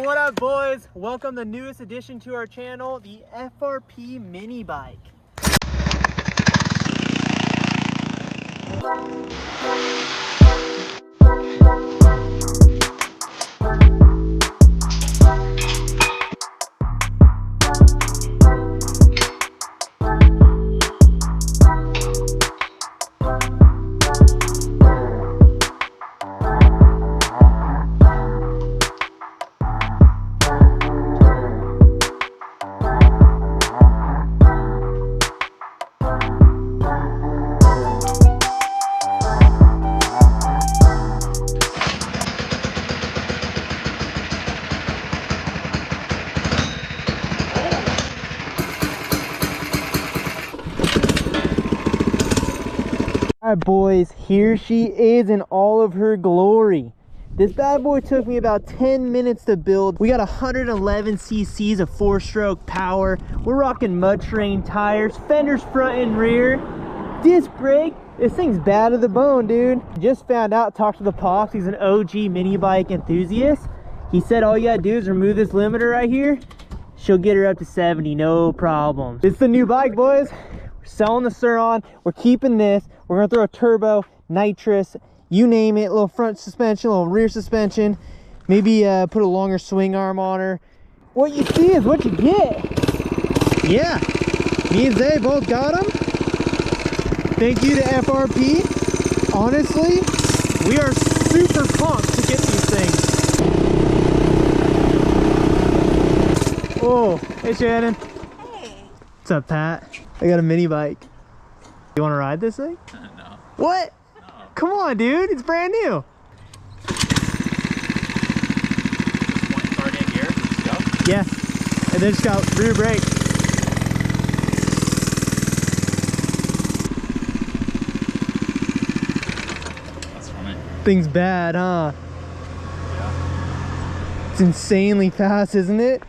What up, boys? Welcome the newest addition to our channel, the FRP mini bike. Alright, boys, here she is in all of her glory. This bad boy took me about 10 minutes to build. We got 111 cc's of 4-stroke power. We're rocking mud terrain tires, fenders front and rear, disc brake. This thing's bad to the bone, dude. Just found out, talked to the Pops. He's an OG mini bike enthusiast. He said all you gotta do is remove this limiter right here. She'll get her up to 70, no problem. It's the new bike, boys. We're selling the Sur-On. We're keeping this. We're gonna throw a turbo, nitrous, you name it, a little front suspension, a little rear suspension, maybe put a longer swing arm on her. What you see is what you get. Yeah, me and Zay both got them. Thank you to FRP. Honestly, we are super pumped to get these things. Oh, hey Shannon. Hey. What's up, Pat? I got a mini bike. You want to ride this thing? No. What? No. Come on, dude. It's brand new. Point card in gear. Let's go. Yeah. And then it's got rear brake. That's funny. Thing's bad, huh? Yeah. It's insanely fast, isn't it?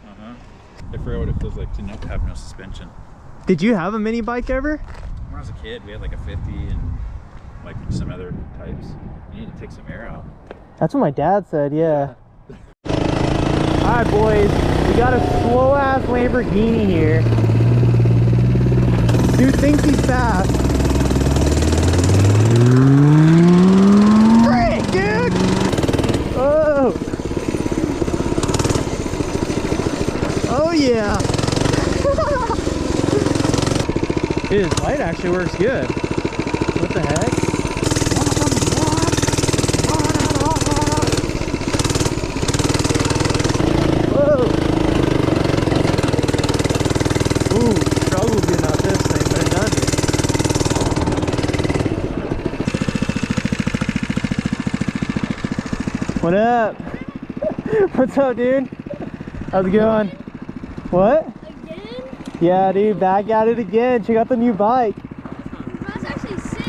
I forgot what it feels like to not have no suspension. Did you have a mini bike ever? When I was a kid, we had like a 50 and like some other types. You need to take some air out. That's what my dad said, yeah. Alright, boys. We got a slow-ass Lamborghini here. Dude thinks he's fast. Frick, dude! Oh! Oh, yeah! Dude, this light actually works good. What the heck? Whoa! Ooh, struggle getting out this thing, but it does it. What up? What's up, dude? How's it going? What? Again? Yeah, dude, back at it again. Check out the new bike. That's actually sick.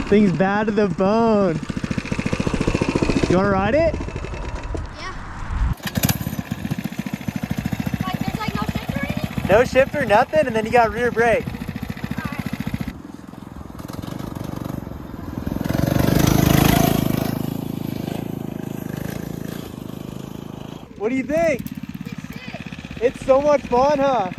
Thing's bad to the bone. You wanna ride it? Yeah. Like, there's like no shift or anything? No shifter, nothing, and then you got rear brake. What do you think? It's so much fun, huh?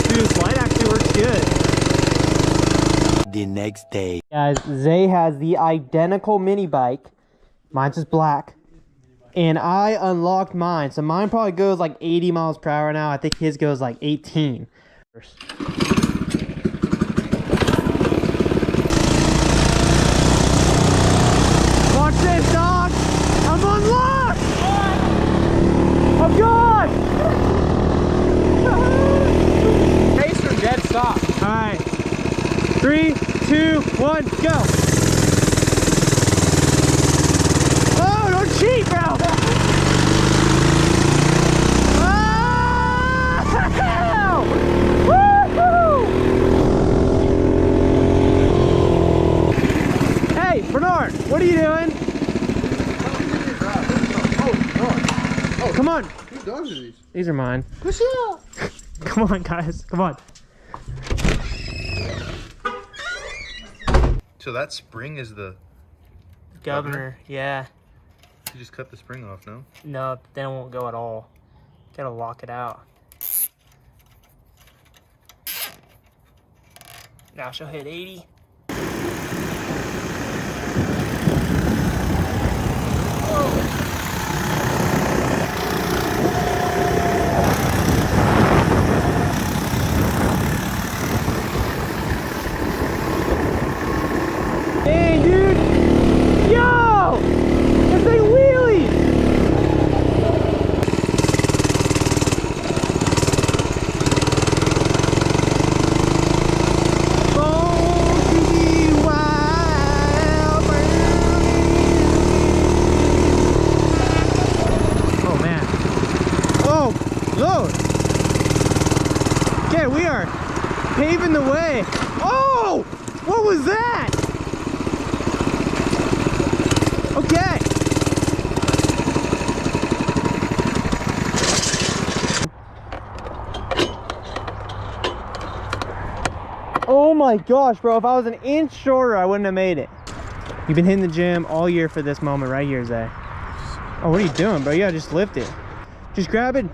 Dude, this light actually works good. The next day. Guys, Zay has the identical mini bike. Mine's just black. And I unlocked mine. So mine probably goes like 80 miles per hour now. I think his goes like 18. Watch this, dog! I'm unlocked! I'm gone! Pace from dead stop. Alright. 3, 2, 1, go! Oh, don't cheat, bro! Oh! Woo-hoo! Hey, Bernard, what are you doing? Oh, Come on. whose dogs are these? These are mine. Push it up. Come on, guys. Come on. So that spring is the... Governor, yeah. You just cut the spring off, no? No, then it won't go at all. Gotta lock it out. Now she'll hit 80. Dang, dude! Yo! This thing wheelies! Born to be wild. Oh, man. Oh, Lord! Okay, we are paving the way. Oh! What was that? Okay. Oh my gosh, bro. If I was an inch shorter, I wouldn't have made it. You've been hitting the gym all year for this moment right here, Zay. Oh, what are you doing, bro? You gotta just lift it. Just grab it.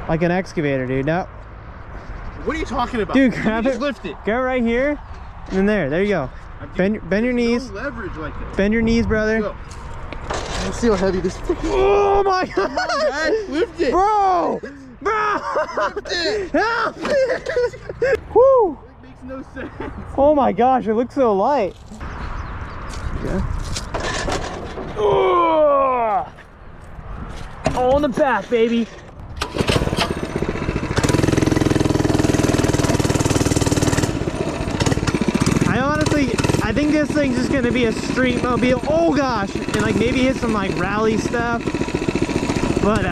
Like an excavator, dude. Now, What are you talking about? dude, grab you it. just lift it. Go right here. And then there you go. Bend your knees. No leverage like that. Bend your knees, brother. Go. Let's see how heavy this is. Oh my god! Guys, lift it. Bro! Bro! Lift it. Help! Woo! It makes no sense. Oh my gosh, it looks so light. Okay. Ugh. All in the back, baby. I think this thing's just gonna be a street mobile. Oh gosh, and like maybe hit some like rally stuff. But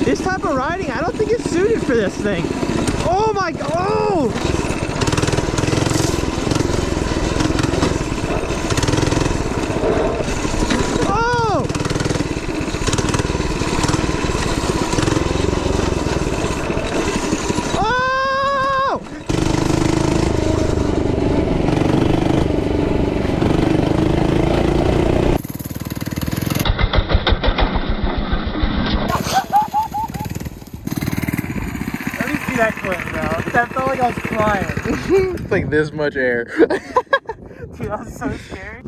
this type of riding, I don't think it's suited for this thing. Oh my god! Oh! Oh! Oh! That clip, bro. That felt like I was crying. It's like this much air. Dude, that was so scary.